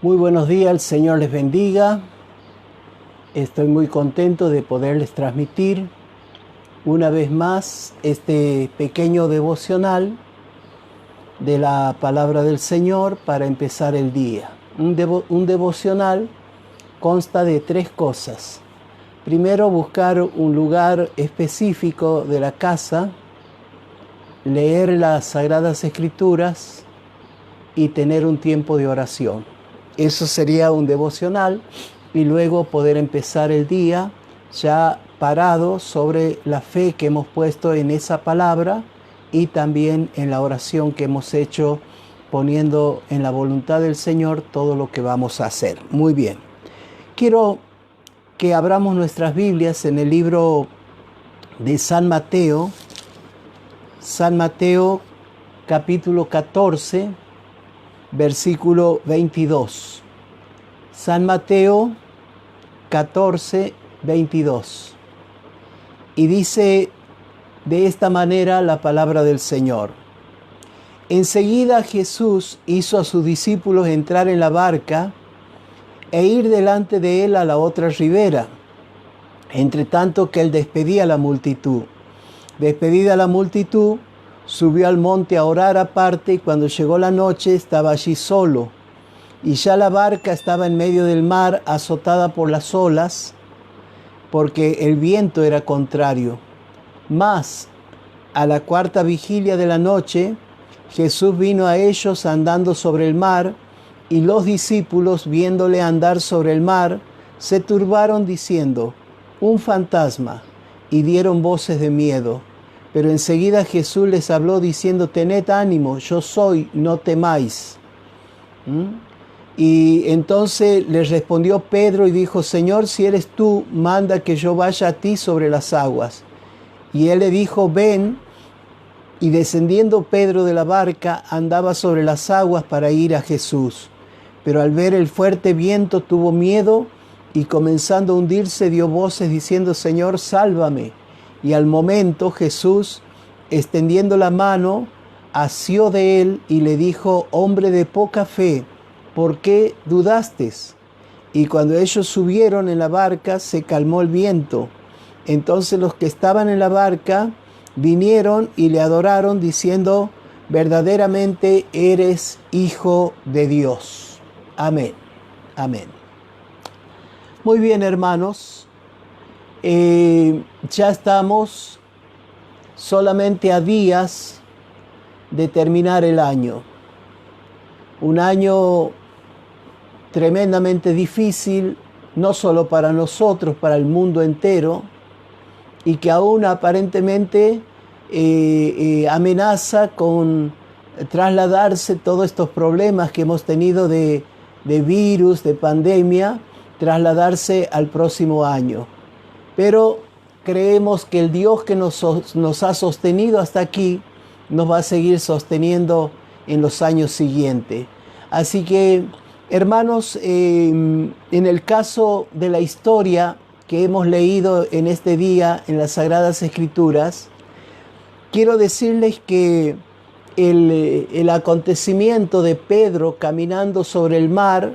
Muy buenos días, el Señor les bendiga. Estoy muy contento de poderles transmitir una vez más este pequeño devocional de la palabra del Señor para empezar el día. Un devocional consta de 3 cosas. Primero, buscar un lugar específico de la casa, leer las Sagradas Escrituras y tener un tiempo de oración. Eso sería un devocional y luego poder empezar el día ya parado sobre la fe que hemos puesto en esa palabra y también en la oración que hemos hecho poniendo en la voluntad del Señor todo lo que vamos a hacer. Muy bien. Quiero que abramos nuestras Biblias en el libro de San Mateo capítulo 14, versículo 22. San Mateo 14, 22. Y dice de esta manera la palabra del Señor. Enseguida Jesús hizo a sus discípulos entrar en la barca e ir delante de él a la otra ribera, entre tanto que él despedía a la multitud. Despedida la multitud, subió al monte a orar aparte, y cuando llegó la noche estaba allí solo. Y ya la barca estaba en medio del mar, azotada por las olas, porque el viento era contrario. Mas, a la 4ª vigilia de la noche, Jesús vino a ellos andando sobre el mar, y los discípulos, viéndole andar sobre el mar, se turbaron diciendo: «Un fantasma», y dieron voces de miedo. Pero enseguida Jesús les habló diciendo: «Tened ánimo, yo soy, no temáis». Y entonces les respondió Pedro y dijo: «Señor, si eres tú, manda que yo vaya a ti sobre las aguas». Y él le dijo: «Ven». Y descendiendo Pedro de la barca, andaba sobre las aguas para ir a Jesús. Pero al ver el fuerte viento tuvo miedo, y comenzando a hundirse dio voces diciendo: «Señor, sálvame». Y al momento Jesús, extendiendo la mano, asió de él y le dijo: «Hombre de poca fe, ¿por qué dudaste?». Y cuando ellos subieron en la barca, se calmó el viento. Entonces los que estaban en la barca vinieron y le adoraron, diciendo: «Verdaderamente eres Hijo de Dios». Amén. Amén. Muy bien, hermanos. Ya estamos solamente a días de terminar el año. Un año tremendamente difícil, no solo para nosotros, para el mundo entero, y que aún aparentemente amenaza con trasladarse todos estos problemas que hemos tenido de virus, de pandemia, trasladarse al próximo año. Pero creemos que el Dios que nos ha sostenido hasta aquí nos va a seguir sosteniendo en los años siguientes. Así que, hermanos, en el caso de la historia que hemos leído en este día en las Sagradas Escrituras, quiero decirles que el acontecimiento de Pedro caminando sobre el mar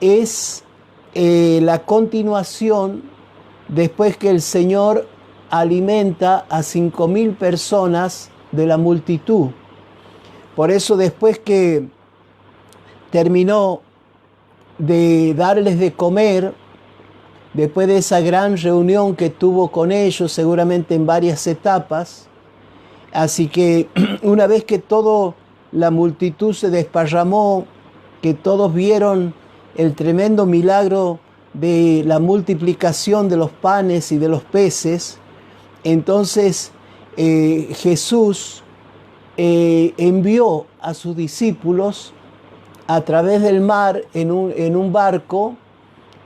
es la continuación después que el Señor alimenta a 5.000 personas de la multitud. Por eso, después que terminó de darles de comer, después de esa gran reunión que tuvo con ellos, seguramente en varias etapas, así que una vez que toda la multitud se desparramó, que todos vieron el tremendo milagro de la multiplicación de los panes y de los peces, entonces Jesús envió a sus discípulos a través del mar en un barco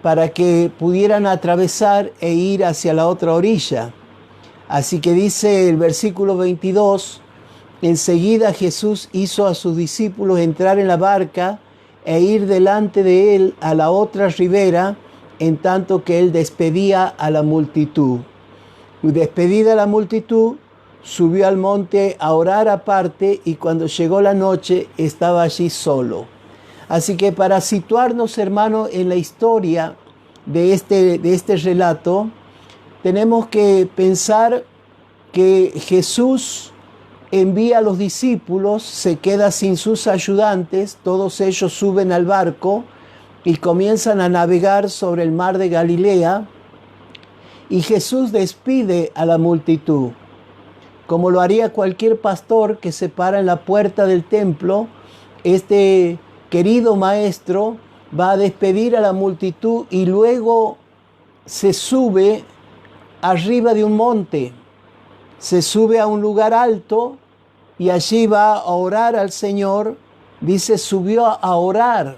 para que pudieran atravesar e ir hacia la otra orilla. Así que dice el versículo 22, enseguida Jesús hizo a sus discípulos entrar en la barca e ir delante de él a la otra ribera, en tanto que él despedía a la multitud. Y despedida la multitud, subió al monte a orar aparte, y cuando llegó la noche estaba allí solo. Así que para situarnos, hermano, en la historia de este relato, tenemos que pensar que Jesús envía a los discípulos, se queda sin sus ayudantes, todos ellos suben al barco y comienzan a navegar sobre el mar de Galilea, y Jesús despide a la multitud, como lo haría cualquier pastor que se para en la puerta del templo. Este querido maestro va a despedir a la multitud y luego se sube arriba de un monte, se sube a un lugar alto y allí va a orar al Señor. Dice, subió a orar.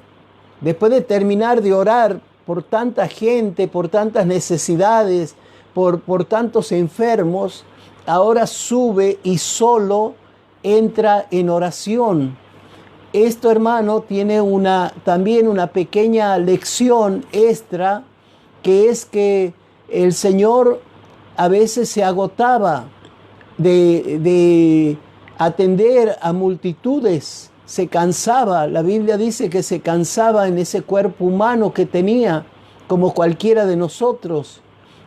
Después de terminar de orar por tanta gente, por tantas necesidades, por tantos enfermos, ahora sube y solo entra en oración. Esto, hermano, tiene también una pequeña lección extra, que es que el Señor a veces se agotaba de atender a multitudes, se cansaba. La Biblia dice que se cansaba en ese cuerpo humano que tenía, como cualquiera de nosotros.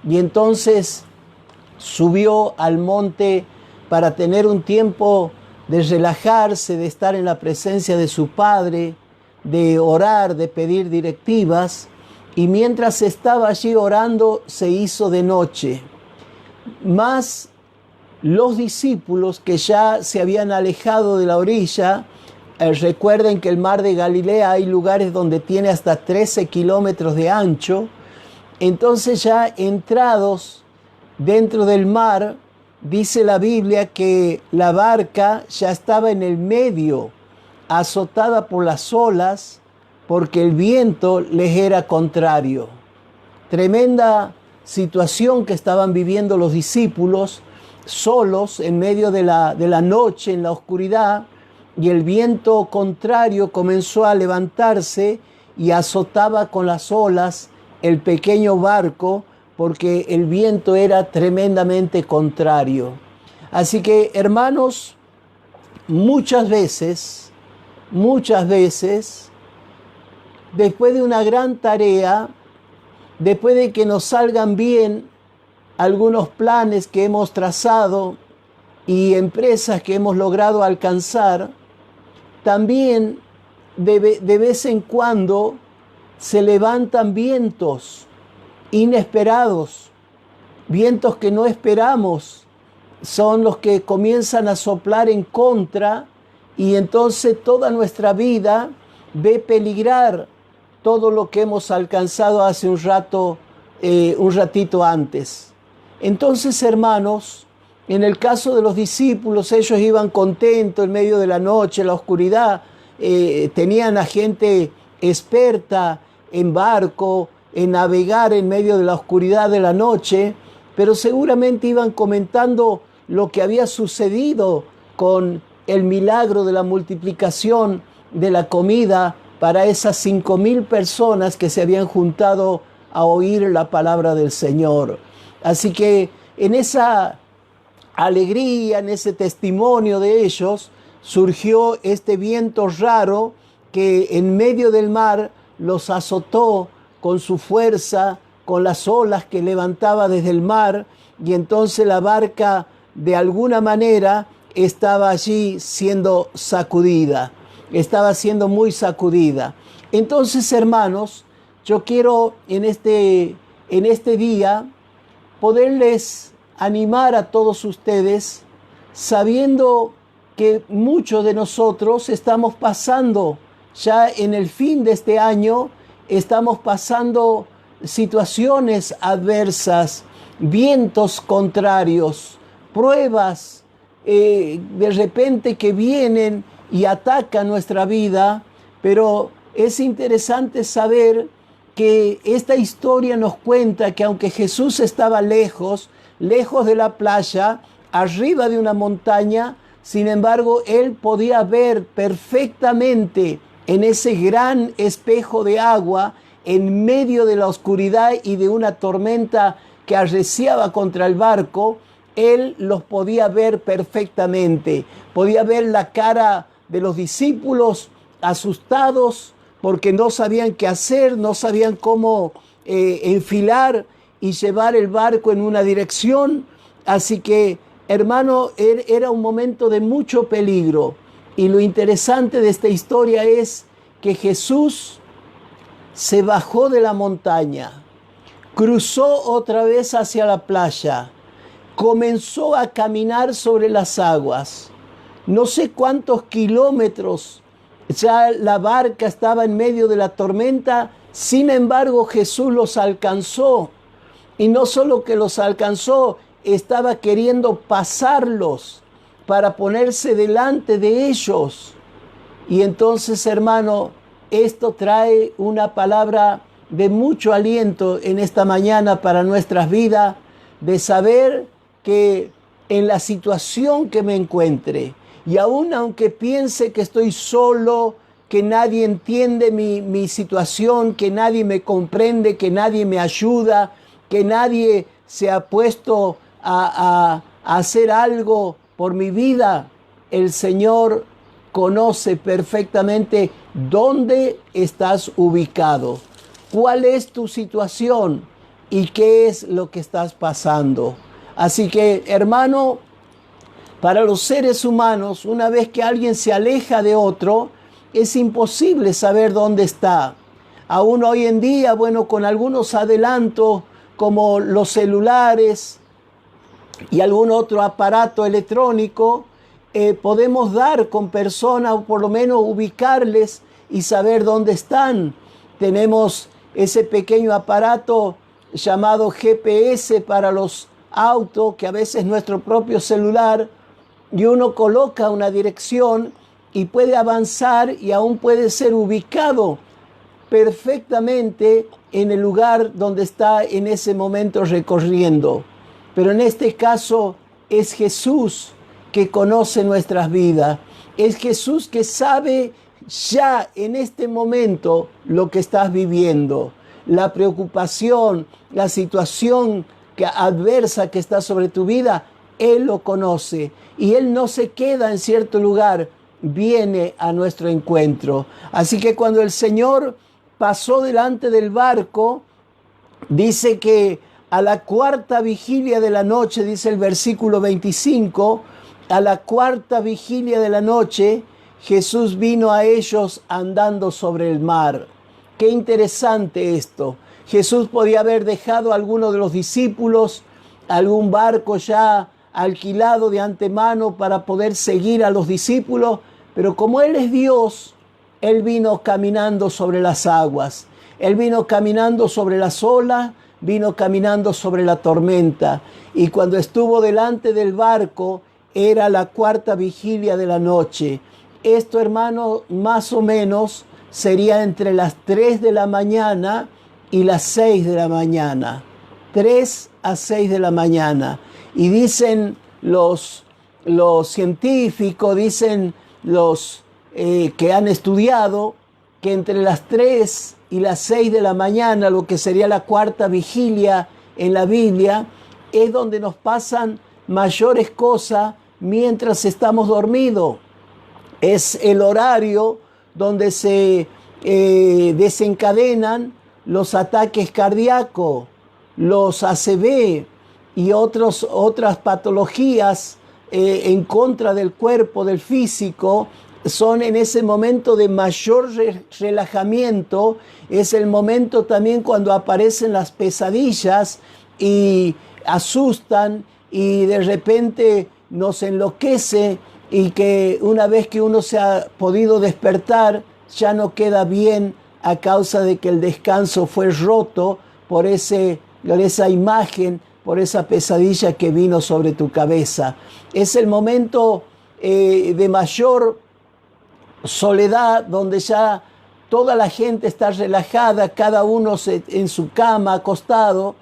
Y entonces subió al monte para tener un tiempo de relajarse, de estar en la presencia de su Padre, de orar, de pedir directivas. Y mientras estaba allí orando, se hizo de noche. Mas los discípulos que ya se habían alejado de la orilla, recuerden que el mar de Galilea hay lugares donde tiene hasta 13 kilómetros de ancho. Entonces, ya entrados dentro del mar, dice la Biblia que la barca ya estaba en el medio, azotada por las olas, porque el viento les era contrario. Tremenda situación que estaban viviendo los discípulos, solos en medio de la noche, en la oscuridad, y el viento contrario comenzó a levantarse y azotaba con las olas el pequeño barco, porque el viento era tremendamente contrario. Así que, hermanos, muchas veces, después de una gran tarea, después de que nos salgan bien algunos planes que hemos trazado y empresas que hemos logrado alcanzar, también de vez en cuando se levantan vientos inesperados, vientos que no esperamos, son los que comienzan a soplar en contra, y entonces toda nuestra vida ve peligrar todo lo que hemos alcanzado hace un ratito antes. Entonces, hermanos, en el caso de los discípulos, ellos iban contentos en medio de la noche, la oscuridad, tenían a gente experta en barco, en navegar en medio de la oscuridad de la noche, pero seguramente iban comentando lo que había sucedido con el milagro de la multiplicación de la comida para esas 5,000 personas que se habían juntado a oír la palabra del Señor. Así que en esa alegría, en ese testimonio de ellos, surgió este viento raro que en medio del mar los azotó con su fuerza, con las olas que levantaba desde el mar, y entonces la barca de alguna manera estaba allí siendo sacudida, estaba siendo muy sacudida. Entonces, hermanos, yo quiero en este día poderles animar a todos ustedes, sabiendo que muchos de nosotros estamos pasando ya en el fin de este año, estamos pasando situaciones adversas, vientos contrarios, pruebas de repente que vienen y atacan nuestra vida, pero es interesante saber que esta historia nos cuenta que aunque Jesús estaba lejos de la playa, arriba de una montaña, sin embargo, él podía ver perfectamente en ese gran espejo de agua, en medio de la oscuridad y de una tormenta que arreciaba contra el barco, él los podía ver perfectamente. Podía ver la cara de los discípulos asustados, porque no sabían qué hacer, no sabían cómo enfilar y llevar el barco en una dirección. Así que, hermano, era un momento de mucho peligro. Y lo interesante de esta historia es que Jesús se bajó de la montaña, cruzó otra vez hacia la playa, comenzó a caminar sobre las aguas. No sé cuántos kilómetros, ya la barca estaba en medio de la tormenta, sin embargo Jesús los alcanzó. Y no solo que los alcanzó, estaba queriendo pasarlos para ponerse delante de ellos. Y entonces, hermano, esto trae una palabra de mucho aliento en esta mañana para nuestras vidas, de saber que en la situación que me encuentre, y aún aunque piense que estoy solo, que nadie entiende mi situación, que nadie me comprende, que nadie me ayuda, que nadie se ha puesto a hacer algo por mi vida, el Señor conoce perfectamente dónde estás ubicado, cuál es tu situación y qué es lo que estás pasando. Así que, hermano, para los seres humanos, una vez que alguien se aleja de otro, es imposible saber dónde está. Aún hoy en día, bueno, con algunos adelantos como los celulares y algún otro aparato electrónico, podemos dar con personas o por lo menos ubicarles y saber dónde están. Tenemos ese pequeño aparato llamado GPS para los autos, que a veces es nuestro propio celular, y uno coloca una dirección y puede avanzar y aún puede ser ubicado perfectamente en el lugar donde está en ese momento recorriendo. Pero en este caso es Jesús que conoce nuestras vidas. Es Jesús que sabe ya en este momento lo que estás viviendo. La preocupación, la situación adversa que está sobre tu vida, Él lo conoce. Y Él no se queda en cierto lugar, viene a nuestro encuentro. Así que cuando el Señor pasó delante del barco, dice que a la cuarta vigilia de la noche, dice el versículo 25, a la cuarta vigilia de la noche, Jesús vino a ellos andando sobre el mar. Qué interesante esto. Jesús podía haber dejado a alguno de los discípulos, algún barco ya alquilado de antemano para poder seguir a los discípulos, pero como Él es Dios, Él vino caminando sobre las aguas. Él vino caminando sobre las olas, vino caminando sobre la tormenta. Y cuando estuvo delante del barco, era la cuarta vigilia de la noche. Esto, hermano, más o menos sería entre las 3 de la mañana y las 6 de la mañana. 3 a 6 de la mañana. Y dicen los científicos, dicen los que han estudiado, que entre las 3 y las 6 de la mañana, lo que sería la cuarta vigilia en la Biblia, es donde nos pasan mayores cosas mientras estamos dormidos. Es el horario donde se desencadenan los ataques cardíacos, los ACV y otras patologías en contra del cuerpo, del físico. Son en ese momento de mayor relajamiento. Es el momento también cuando aparecen las pesadillas y asustan y de repente nos enloquece, y que una vez que uno se ha podido despertar ya no queda bien a causa de que el descanso fue roto por esa imagen, por esa pesadilla que vino sobre tu cabeza. Es el momento de mayor soledad, donde ya toda la gente está relajada, cada uno en su cama, acostado,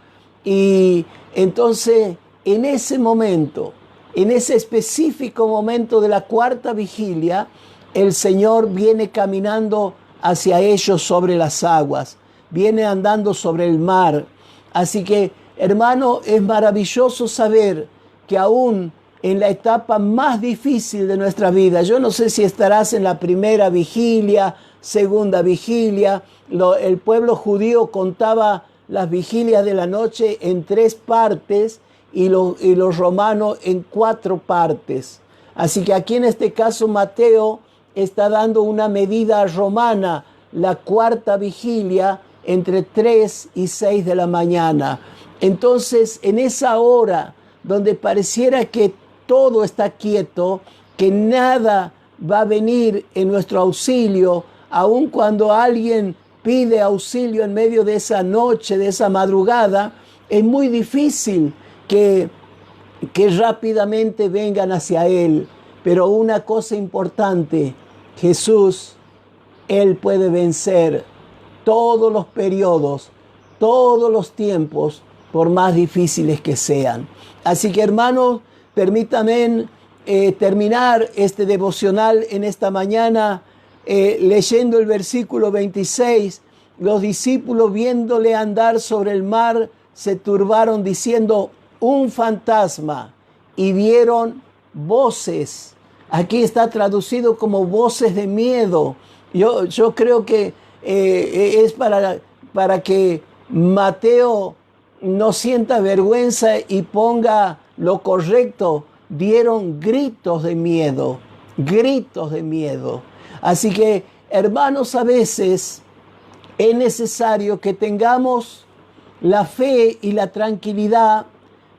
y entonces en ese momento, en ese específico momento de la cuarta vigilia, el Señor viene caminando hacia ellos sobre las aguas, viene andando sobre el mar. Así que, hermano, es maravilloso saber que aún en la etapa más difícil de nuestra vida, yo no sé si estarás en la primera vigilia, segunda vigilia. El pueblo judío contaba las vigilias de la noche en 3 partes y los romanos en 4 partes. Así que aquí en este caso Mateo está dando una medida romana, la 4ª vigilia entre 3 y 6 de la mañana. Entonces, en esa hora donde pareciera que todo está quieto, que nada va a venir en nuestro auxilio, aun cuando alguien pide auxilio en medio de esa noche, de esa madrugada, es muy difícil que rápidamente vengan hacia Él. Pero una cosa importante, Jesús, Él puede vencer todos los periodos, todos los tiempos, por más difíciles que sean. Así que, hermanos, permítanme terminar este devocional en esta mañana leyendo el versículo 26. Los discípulos, viéndole andar sobre el mar, se turbaron diciendo: un fantasma, y vieron voces. Aquí está traducido como voces de miedo. Yo creo que es para que Mateo no sienta vergüenza y ponga lo correcto. Dieron gritos de miedo, gritos de miedo. Así que, hermanos, a veces es necesario que tengamos la fe y la tranquilidad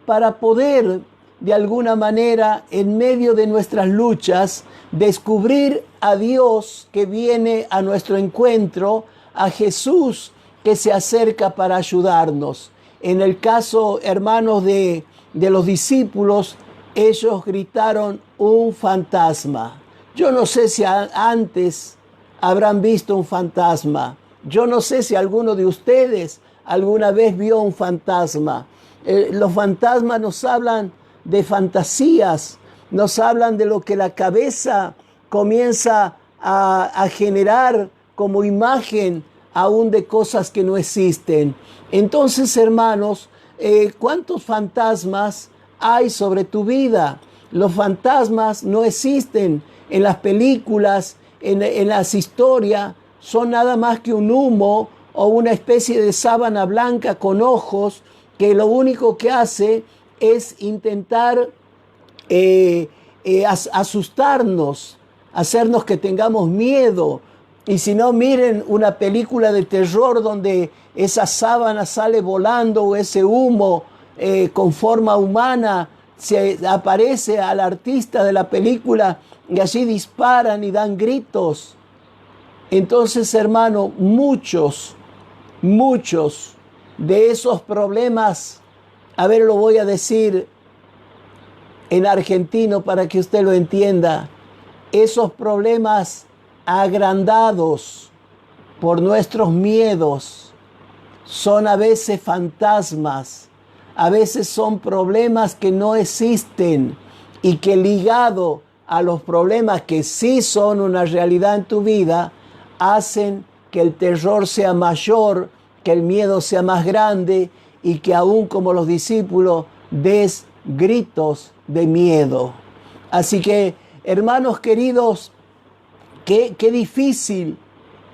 para poder, de alguna manera, en medio de nuestras luchas, descubrir a Dios que viene a nuestro encuentro, a Jesús que se acerca para ayudarnos. En el caso, hermanos, de los discípulos, ellos gritaron: un fantasma. Yo no sé si antes habrán visto un fantasma. Yo no sé si alguno de ustedes alguna vez vio un fantasma. Los fantasmas nos hablan de fantasías, nos hablan de lo que la cabeza comienza a generar como imagen aún de cosas que no existen. Entonces, hermanos, ¿cuántos fantasmas hay sobre tu vida? Los fantasmas no existen en las películas, en las historias, son nada más que un humo o una especie de sábana blanca con ojos que lo único que hace es intentar asustarnos, hacernos que tengamos miedo. Y si no, miren una película de terror donde esa sábana sale volando o ese humo con forma humana se aparece al artista de la película y allí disparan y dan gritos. Entonces, hermano, muchos de esos problemas, a ver, lo voy a decir en argentino para que usted lo entienda, esos problemas agrandados por nuestros miedos son a veces fantasmas, a veces son problemas que no existen y que ligado a los problemas que sí son una realidad en tu vida, hacen que el terror sea mayor, que el miedo sea más grande y que aún como los discípulos des gritos de miedo. Así que, hermanos queridos, qué difícil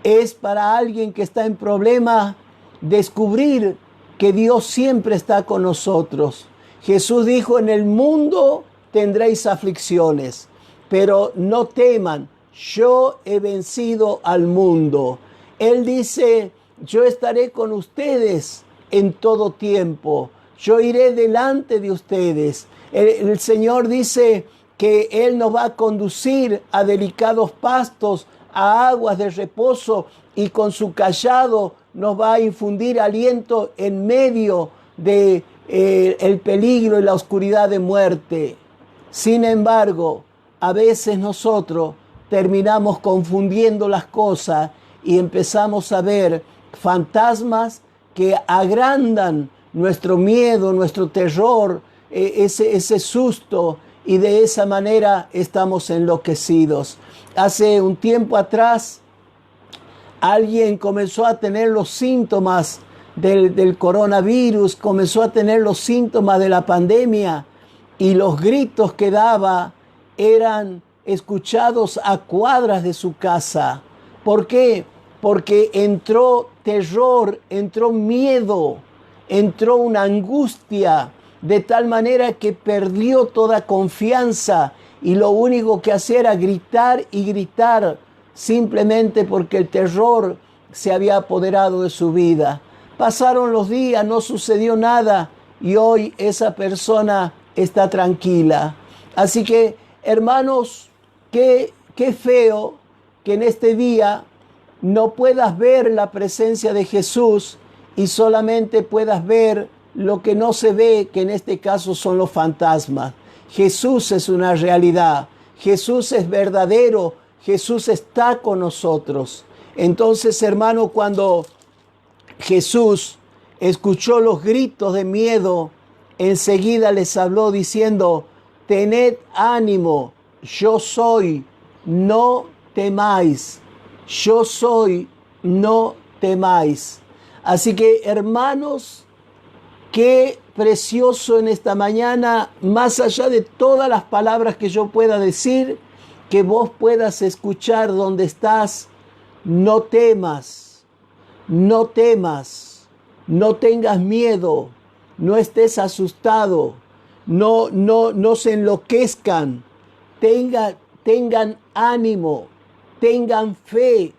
es para alguien que está en problemas descubrir que Dios siempre está con nosotros. Jesús dijo: en el mundo tendréis aflicciones, pero no teman, yo he vencido al mundo. Él dice: yo estaré con ustedes en todo tiempo, yo iré delante de ustedes. El Señor dice que Él nos va a conducir a delicados pastos, a aguas de reposo, y con su cayado nos va a infundir aliento en medio de el peligro y la oscuridad de muerte. Sin embargo, a veces nosotros terminamos confundiendo las cosas y empezamos a ver fantasmas que agrandan nuestro miedo, nuestro terror, ese susto, y de esa manera estamos enloquecidos. Hace un tiempo atrás, alguien comenzó a tener los síntomas del coronavirus, comenzó a tener los síntomas de la pandemia, y los gritos que daba eran escuchados a cuadras de su casa. ¿Por qué? Porque entró terror, entró miedo, entró una angustia, de tal manera que perdió toda confianza y lo único que hacía era gritar y gritar, simplemente porque el terror se había apoderado de su vida. Pasaron los días, no sucedió nada y hoy esa persona está tranquila. Así que, hermanos, qué feo que en este día no puedas ver la presencia de Jesús y solamente puedas ver lo que no se ve, que en este caso son los fantasmas. Jesús es una realidad, Jesús es verdadero, Jesús está con nosotros. Entonces, hermano, cuando Jesús escuchó los gritos de miedo, enseguida les habló diciendo: tened ánimo, yo soy, no temáis. Yo soy, no temáis. Así que, hermanos, qué precioso en esta mañana, más allá de todas las palabras que yo pueda decir, que vos puedas escuchar donde estás. No temas, no temas, no tengas miedo, no estés asustado, no se enloquezcan, tengan ánimo, tengan fe,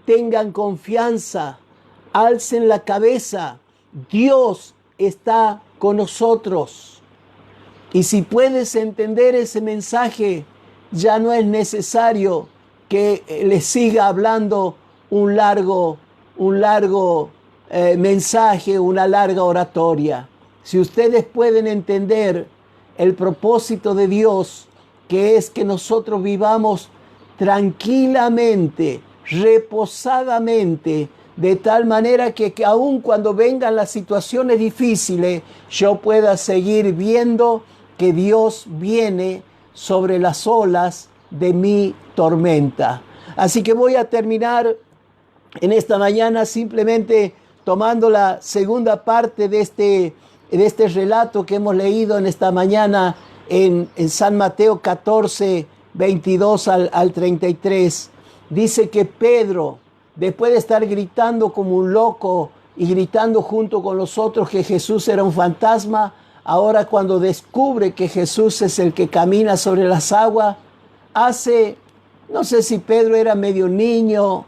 tengan confianza, alcen la cabeza. Dios está con nosotros. Y si puedes entender ese mensaje, ya no es necesario que le siga hablando un largo mensaje, una larga oratoria. Si ustedes pueden entender el propósito de Dios, que es que nosotros vivamos tranquilamente, reposadamente, de tal manera que aun cuando vengan las situaciones difíciles, yo pueda seguir viendo que Dios viene sobre las olas de mi tormenta. Así que voy a terminar en esta mañana simplemente tomando la segunda parte de este relato que hemos leído en esta mañana en San Mateo 14, 22 al 33. Dice que Pedro, después de estar gritando como un loco y gritando junto con los otros que Jesús era un fantasma, ahora cuando descubre que Jesús es el que camina sobre las aguas, no sé si Pedro era medio niño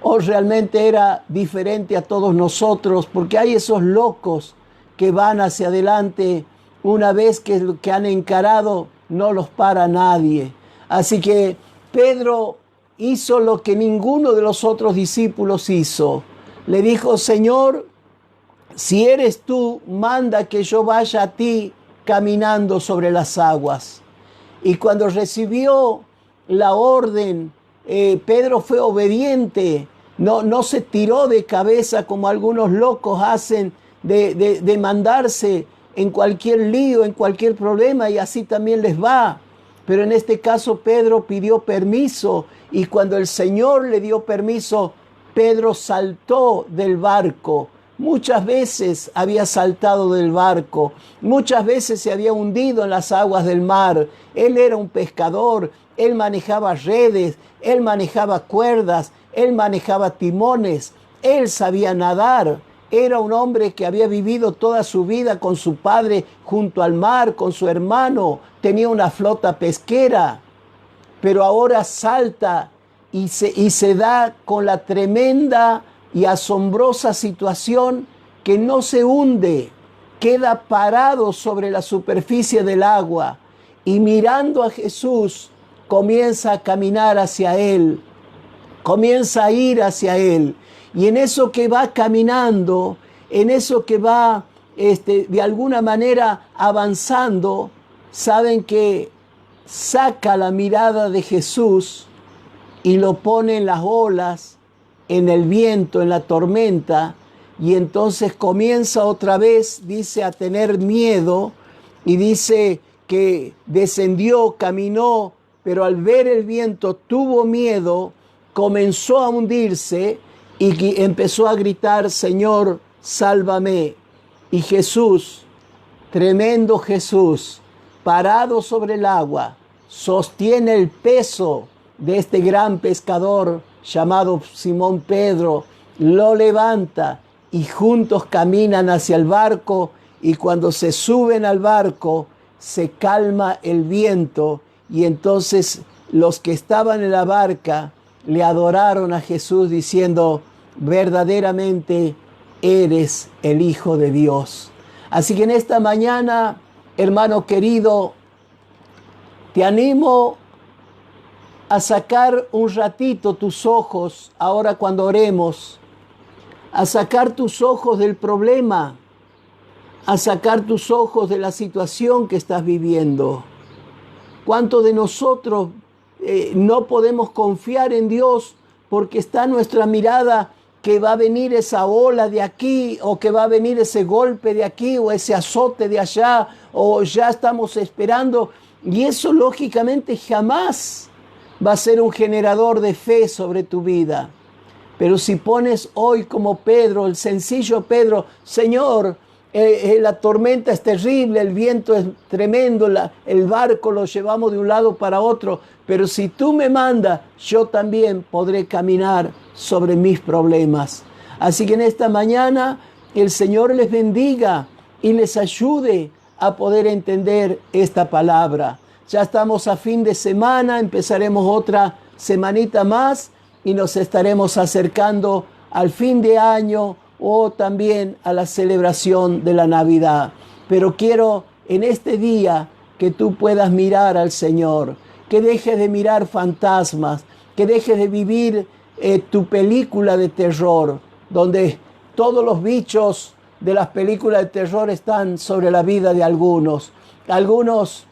o realmente era diferente a todos nosotros, porque hay esos locos que van hacia adelante una vez que han encarado, no los para nadie. Así que Pedro hizo lo que ninguno de los otros discípulos hizo. Le dijo: Señor, si eres tú, manda que yo vaya a ti caminando sobre las aguas. Y cuando recibió la orden, Pedro fue obediente, no se tiró de cabeza como algunos locos hacen de mandarse en cualquier lío, en cualquier problema, y así también les va. Pero en este caso Pedro pidió permiso, y cuando el Señor le dio permiso, Pedro saltó del barco. Muchas veces había saltado del barco, muchas veces se había hundido en las aguas del mar. Él era un pescador, él manejaba redes, él manejaba cuerdas, él manejaba timones, él sabía nadar. Era un hombre que había vivido toda su vida con su padre junto al mar, con su hermano, tenía una flota pesquera, pero ahora salta y se da con la tremenda y asombrosa situación que no se hunde, queda parado sobre la superficie del agua y mirando a Jesús comienza a caminar hacia Él, comienza a ir hacia Él. Y en eso que va caminando, en eso que va de alguna manera avanzando, saben que saca la mirada de Jesús y lo pone en las olas, en el viento, en la tormenta, y entonces comienza otra vez, dice, a tener miedo, y dice que descendió, caminó, pero al ver el viento tuvo miedo, comenzó a hundirse y empezó a gritar: Señor, sálvame. Y Jesús, tremendo Jesús, parado sobre el agua, sostiene el peso de este gran pescador llamado Simón Pedro, lo levanta y juntos caminan hacia el barco, y cuando se suben al barco se calma el viento, y entonces los que estaban en la barca le adoraron a Jesús diciendo: verdaderamente eres el Hijo de Dios. Así que en esta mañana, hermano querido, te animo a sacar un ratito tus ojos, ahora cuando oremos, a sacar tus ojos del problema, a sacar tus ojos de la situación que estás viviendo. ¿Cuántos de nosotros no podemos confiar en Dios porque está nuestra mirada que va a venir esa ola de aquí, o que va a venir ese golpe de aquí, o ese azote de allá, o ya estamos esperando? Y eso lógicamente jamás va a ser un generador de fe sobre tu vida. Pero si pones hoy como Pedro, el sencillo Pedro: Señor, la tormenta es terrible, el viento es tremendo, el barco lo llevamos de un lado para otro, pero si tú me mandas, yo también podré caminar sobre mis problemas. Así que en esta mañana el Señor les bendiga y les ayude a poder entender esta palabra. Ya estamos a fin de semana, empezaremos otra semanita más y nos estaremos acercando al fin de año o también a la celebración de la Navidad. Pero quiero en este día que tú puedas mirar al Señor, que dejes de mirar fantasmas, que dejes de vivir tu película de terror, donde todos los bichos de las películas de terror están sobre la vida de algunos. Algunos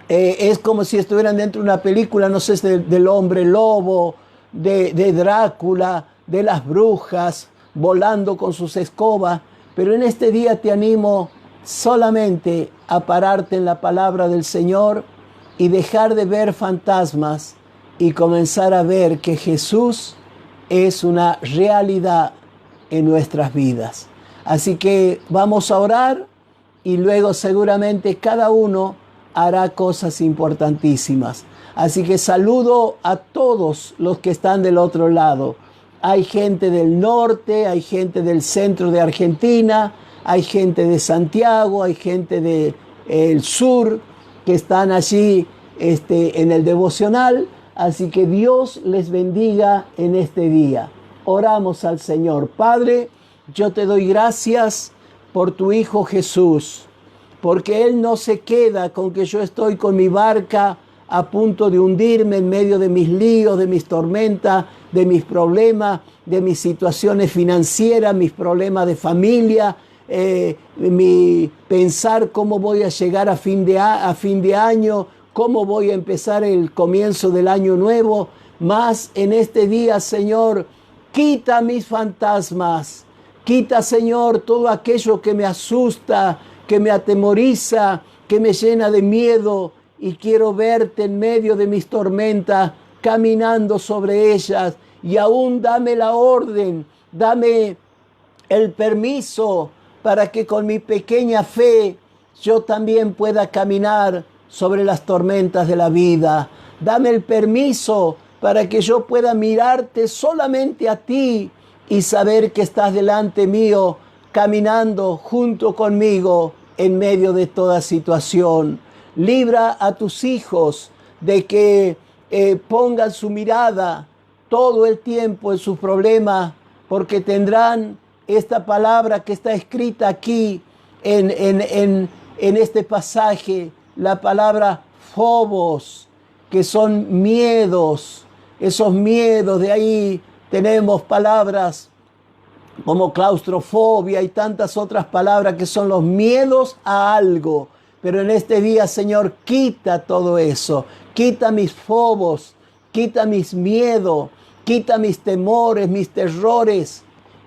es como si estuvieran dentro de una película, no sé, del hombre lobo, de Drácula, de las brujas, volando con sus escobas. Pero en este día te animo solamente a pararte en la palabra del Señor y dejar de ver fantasmas y comenzar a ver que Jesús es una realidad en nuestras vidas. Así que vamos a orar y luego seguramente cada uno hará cosas importantísimas. Así que saludo a todos los que están del otro lado. Hay gente del norte, hay gente del centro de Argentina, hay gente de Santiago, hay gente del sur que están allí en el devocional. Así que Dios les bendiga en este día. Oramos al Señor. Padre, yo te doy gracias por tu Hijo Jesús, porque Él no se queda con que yo estoy con mi barca a punto de hundirme en medio de mis líos, de mis tormentas, de mis problemas, de mis situaciones financieras, mis problemas de familia, mi pensar cómo voy a llegar a fin de año, cómo voy a empezar el comienzo del año nuevo. Mas en este día, Señor, quita mis fantasmas, quita, Señor, todo aquello que me asusta, que me atemoriza, que me llena de miedo, y quiero verte en medio de mis tormentas, caminando sobre ellas. Y aún dame la orden, dame el permiso para que con mi pequeña fe yo también pueda caminar sobre las tormentas de la vida. Dame el permiso para que yo pueda mirarte solamente a ti y saber que estás delante mío, caminando junto conmigo en medio de toda situación. Libra a tus hijos de que pongan su mirada todo el tiempo en sus problemas, porque tendrán esta palabra que está escrita aquí en este pasaje, la palabra phobos, que son miedos. Esos miedos, de ahí tenemos palabras como claustrofobia y tantas otras palabras que son los miedos a algo. Pero en este día, Señor, quita todo eso. Quita mis phobos, quita mis miedos, quita mis temores, mis terrores.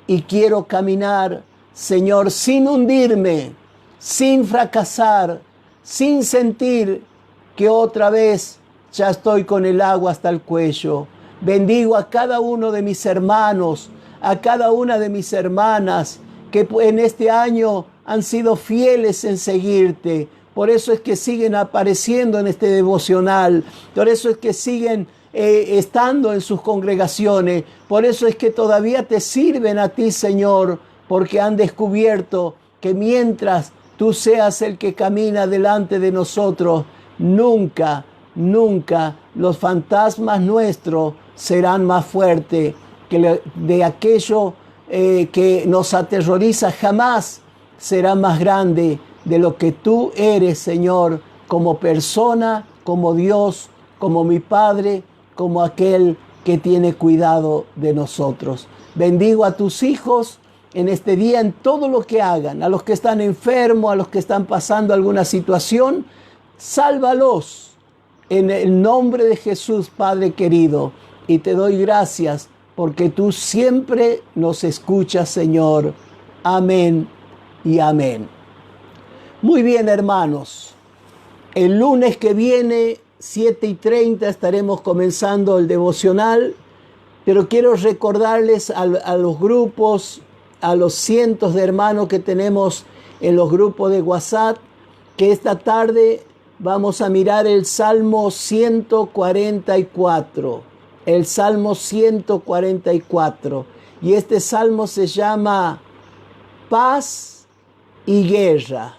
Y quiero caminar, Señor, sin hundirme, sin fracasar, sin sentir que otra vez ya estoy con el agua hasta el cuello. Bendigo a cada uno de mis hermanos, a cada una de mis hermanas que en este año han sido fieles en seguirte. Por eso es que siguen apareciendo en este devocional. Por eso es que siguen estando en sus congregaciones. Por eso es que todavía te sirven a ti, Señor, porque han descubierto que mientras tú seas el que camina delante de nosotros, nunca, nunca los fantasmas nuestros serán más fuertes que de aquello que nos aterroriza. Jamás será más grande de lo que tú eres, Señor, como persona, como Dios, como mi Padre, como aquel que tiene cuidado de nosotros. Bendigo a tus hijos en este día en todo lo que hagan, a los que están enfermos, a los que están pasando alguna situación, sálvalos en el nombre de Jesús, Padre querido, y te doy gracias porque tú siempre nos escuchas, Señor. Amén y amén. Muy bien, hermanos. El lunes que viene, 7:30, estaremos comenzando el devocional, pero quiero recordarles a los grupos, a los cientos de hermanos que tenemos en los grupos de WhatsApp, que esta tarde vamos a mirar el Salmo 144. El Salmo 144. Y este salmo se llama Paz y Guerra.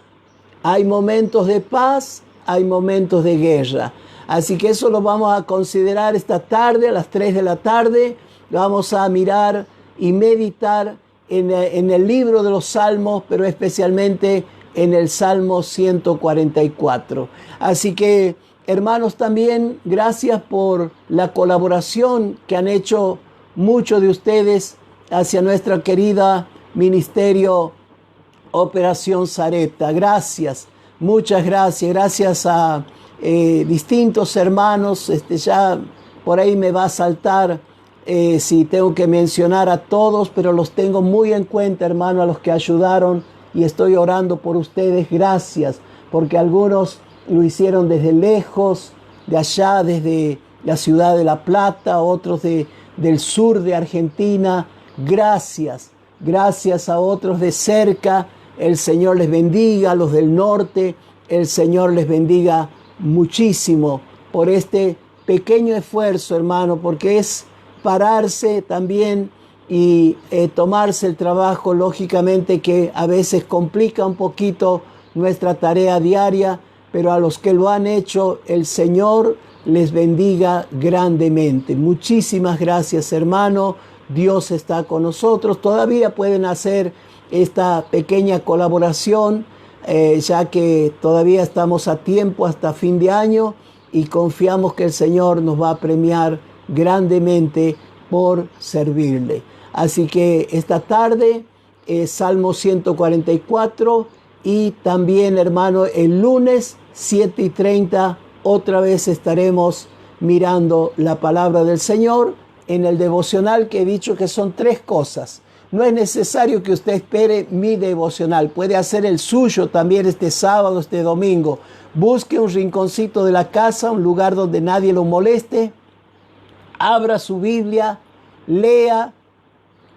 Hay momentos de paz, hay momentos de guerra. Así que eso lo vamos a considerar esta tarde, a las 3 de la tarde. Vamos a mirar y meditar en el libro de los Salmos, pero especialmente en el Salmo 144. Así que, hermanos, también gracias por la colaboración que han hecho muchos de ustedes hacia nuestra querida ministerio Operación Sarepta. Gracias, muchas gracias. Gracias a distintos hermanos. Ya por ahí me va a saltar si tengo que mencionar a todos, pero los tengo muy en cuenta, hermano, a los que ayudaron, y estoy orando por ustedes. Gracias, porque algunos lo hicieron desde lejos, de allá, desde la ciudad de La Plata, otros del sur de Argentina. Gracias, gracias a otros de cerca. El Señor les bendiga. A los del norte, el Señor les bendiga muchísimo por este pequeño esfuerzo, hermano, porque es pararse también y tomarse el trabajo, lógicamente que a veces complica un poquito nuestra tarea diaria, pero a los que lo han hecho, el Señor les bendiga grandemente. Muchísimas gracias, hermano. Dios está con nosotros. Todavía pueden hacer esta pequeña colaboración, ya que todavía estamos a tiempo hasta fin de año, y confiamos que el Señor nos va a premiar grandemente por servirle. Así que esta tarde, Salmo 144, y también, hermano, el lunes 7:30, otra vez estaremos mirando la palabra del Señor en el devocional, que he dicho que son 3 cosas. No es necesario que usted espere mi devocional. Puede hacer el suyo también este sábado, este domingo. Busque un rinconcito de la casa, un lugar donde nadie lo moleste. Abra su Biblia, lea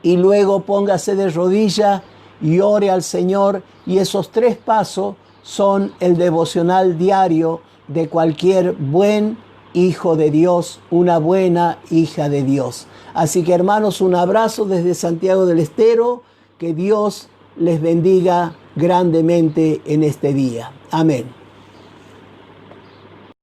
y luego póngase de rodilla y ore al Señor. Y esos 3 pasos son el devocional diario de cualquier buen hijo de Dios, una buena hija de Dios. Así que, hermanos, un abrazo desde Santiago del Estero. Que Dios les bendiga grandemente en este día. Amén.